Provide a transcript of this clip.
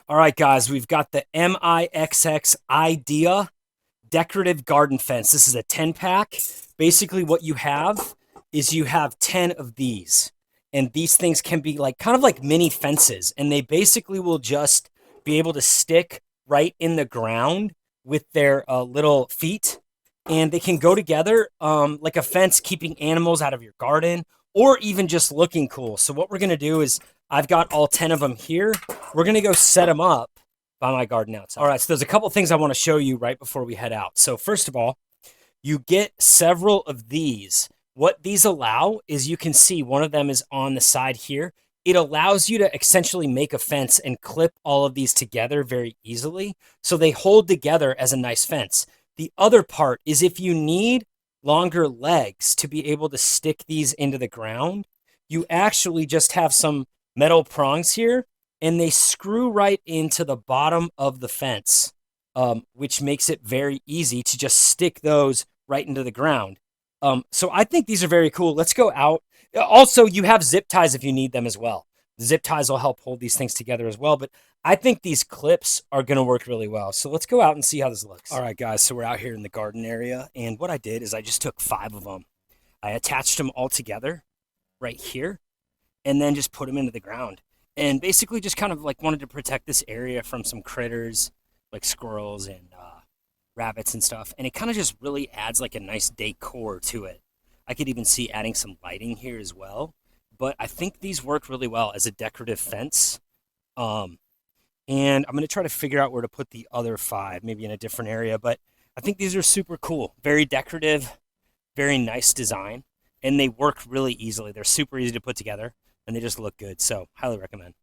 All right, guys, we've got the MIXXIDEA decorative garden fence. This is a 10 pack. Basically, what you have is you have 10 of these. And these things can be like kind of like mini fences. And they basically will just be able to stick right in the ground with their little feet. And they can go together like a fence, keeping animals out of your garden or even just looking cool. So what we're going to do is I've got all 10 of them here. We're going to go set them up by my garden outside. All right, so there's a couple things I want to show you right before we head out. So first of all, you get several of these. What these allow is you can see one of them is on the side here. It allows you to essentially make a fence and clip all of these together very easily. So they hold together as a nice fence. The other part is if you need longer legs to be able to stick these into the ground, you actually just have some metal prongs here and they screw right into the bottom of the fence, which makes it very easy to just stick those right into the ground. So I think these are very cool. Let's go out. Also, you have zip ties if you need them as well. The zip ties will help hold these things together as well, but I think these clips are going to work really well. So let's go out and see how this looks. All right, guys, so we're out here in the garden area, and what I did is I just took 5 of them. I attached them all together right here, and then just put them into the ground. And basically just kind of like wanted to protect this area from some critters like squirrels and rabbits and stuff. And it kind of just really adds like a nice decor to it. I could even see adding some lighting here as well. But I think these work really well as a decorative fence. And I'm going to try to figure out where to put the other 5, maybe in a different area. But I think these are super cool. Very decorative, very nice design. And they work really easily. They're super easy to put together. And they just look good. So highly recommend.